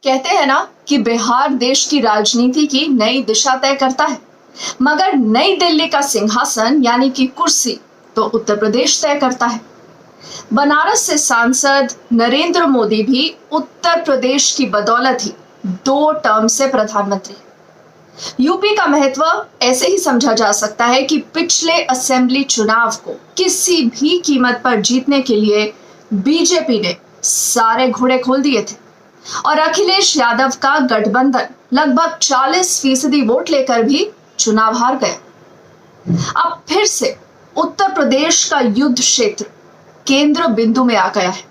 कहते हैं ना कि बिहार देश की राजनीति की नई दिशा तय करता है, मगर नई दिल्ली का सिंहासन यानी कि कुर्सी तो उत्तर प्रदेश तय करता है। बनारस से सांसद नरेंद्र मोदी भी उत्तर प्रदेश की बदौलत ही 2 टर्म से प्रधानमंत्री। यूपी का महत्व ऐसे ही समझा जा सकता है कि पिछले असेंबली चुनाव को किसी भी कीमत पर जीतने के लिए बीजेपी ने सारे घोड़े खोल दिए थे और अखिलेश यादव का गठबंधन लगभग 40% वोट लेकर भी चुनाव हार गया। अब फिर से उत्तर प्रदेश का युद्ध क्षेत्र केंद्र बिंदु में आ गया है।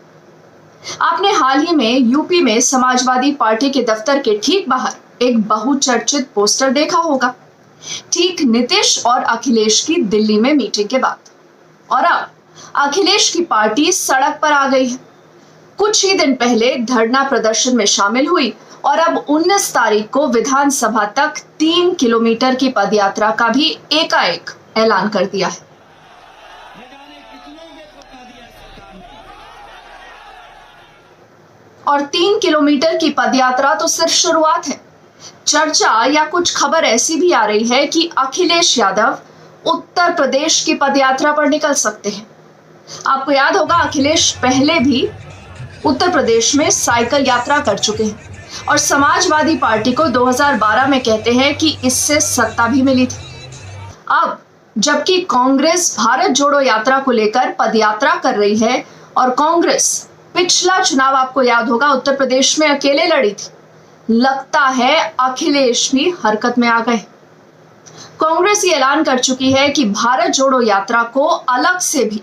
आपने हाल ही में यूपी में समाजवादी पार्टी के दफ्तर के ठीक बाहर एक बहुचर्चित पोस्टर देखा होगा, ठीक नीतीश और अखिलेश की दिल्ली में मीटिंग के बाद। और अब अखिलेश की पार्टी सड़क पर आ गई है। कुछ ही दिन पहले धरना प्रदर्शन में शामिल हुई और अब 19 तारीख को विधानसभा तक 3 किलोमीटर की पदयात्रा का भी एकाएक ऐलान कर दिया है। और 3 किलोमीटर की पदयात्रा तो सिर्फ शुरुआत है। चर्चा या कुछ खबर ऐसी भी आ रही है कि अखिलेश यादव उत्तर प्रदेश की पदयात्रा पर निकल सकते हैं। आपको याद होगा, अखिलेश पहले भी उत्तर प्रदेश में साइकिल यात्रा कर चुके हैं और समाजवादी पार्टी को 2012 में कहते हैं कि इससे सत्ता भी मिली थी। अब जबकि कांग्रेस भारत जोड़ो यात्रा को लेकर पदयात्रा कर रही है और कांग्रेस पिछला चुनाव आपको याद होगा उत्तर प्रदेश में अकेले लड़ी थी, लगता है अखिलेश भी हरकत में आ गए। कांग्रेस ये ऐलान कर चुकी है कि भारत जोड़ो यात्रा को अलग से भी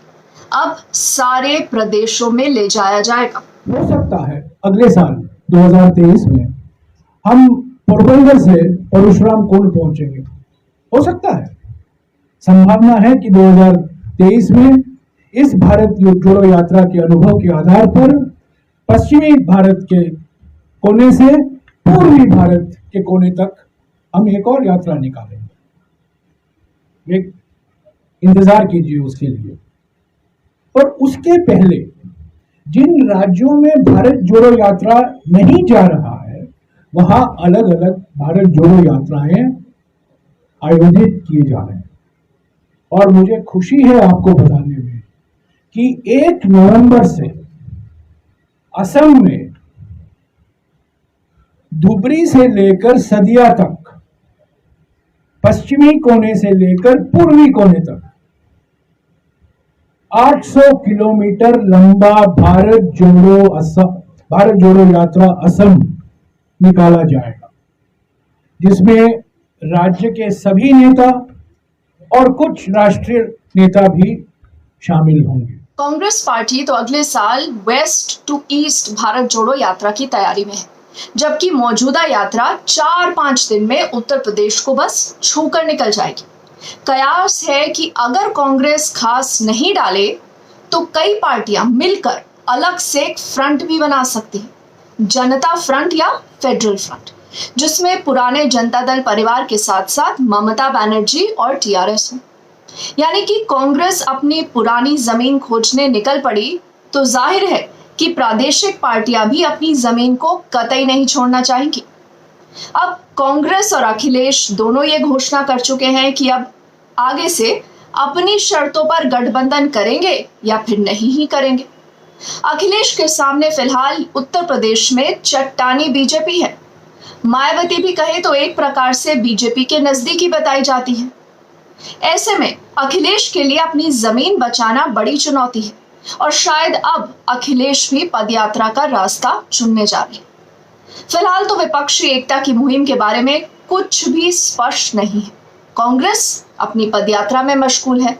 अब सारे प्रदेशों में ले जाया जाएगा। हो सकता है अगले साल 2023 में हम पोरबंदर से परशुराम कुंड पहुंचेंगे। हो सकता है, संभावना है कि 2023 में इस भारत जोड़ो यात्रा के अनुभव के आधार पर पश्चिमी भारत के कोने से पूर्वी भारत के कोने तक हम एक और यात्रा निकालेंगे। एक इंतजार कीजिए उसके लिए। और उसके पहले जिन राज्यों में भारत जोड़ो यात्रा नहीं जा रहा है, वहां अलग अलग भारत जोड़ो यात्राएं आयोजित किए जा रहे हैं। और मुझे खुशी है आपको बताने में कि 1 नवंबर से असम में धुबरी से लेकर सदिया तक, पश्चिमी कोने से लेकर पूर्वी कोने तक 800 किलोमीटर लंबा भारत जोड़ो यात्रा असम निकाला जाएगा, जिसमें राज्य के सभी नेता और कुछ राष्ट्रीय नेता भी शामिल होंगे। कांग्रेस पार्टी तो अगले साल वेस्ट टू ईस्ट भारत जोड़ो यात्रा की तैयारी में है, जबकि मौजूदा यात्रा 4-5 दिन में उत्तर प्रदेश को बस छूकर निकल जाएगी। कयास है कि अगर कांग्रेस खास नहीं डाले तो कई पार्टियां मिलकर अलग से एक फ्रंट भी बना सकती है, जनता फ्रंट या फेडरल फ्रंट, जिसमें पुराने जनता दल परिवार के साथ साथ ममता बनर्जी और टीआरएस हो। यानी कि कांग्रेस अपनी पुरानी जमीन खोजने निकल पड़ी तो जाहिर है कि प्रादेशिक पार्टियां भी अपनी जमीन को कतई नहीं छोड़ना चाहेंगी। अब कांग्रेस और अखिलेश दोनों ये घोषणा कर चुके हैं कि अब आगे से अपनी शर्तों पर गठबंधन करेंगे या फिर नहीं ही करेंगे। अखिलेश के सामने फिलहाल उत्तर प्रदेश में चट्टानी बीजेपी है। मायावती भी कहे तो एक प्रकार से बीजेपी के नजदीकी बताई जाती है। ऐसे में अखिलेश के लिए अपनी जमीन बचाना बड़ी चुनौती है और शायद अब अखिलेश भी पदयात्रा का रास्ता चुनने जा रहे हैं। फिलहाल तो विपक्षी एकता की मुहिम के बारे में कुछ भी स्पष्ट नहीं है। कांग्रेस अपनी पदयात्रा में मशगूल है।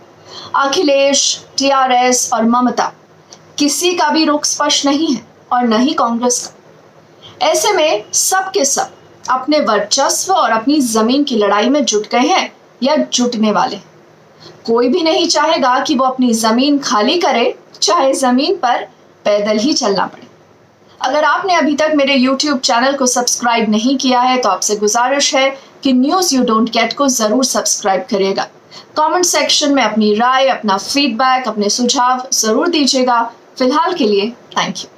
अखिलेश, टीआरएस और ममता, किसी का भी रुख स्पष्ट नहीं है और न ही कांग्रेस का। ऐसे में सब के सब अपने वर्चस्व और अपनी जमीन की लड़ाई में जुट गए हैं या जुटने वाले। कोई भी नहीं चाहेगा कि वो अपनी जमीन खाली करे, चाहे जमीन पर पैदल ही चलना पड़े। अगर आपने अभी तक मेरे YouTube चैनल को सब्सक्राइब नहीं किया है तो आपसे गुजारिश है कि न्यूज़ यू डोंट गेट को जरूर सब्सक्राइब करिएगा। कमेंट सेक्शन में अपनी राय, अपना फीडबैक, अपने सुझाव जरूर दीजिएगा। फिलहाल के लिए थैंक यू।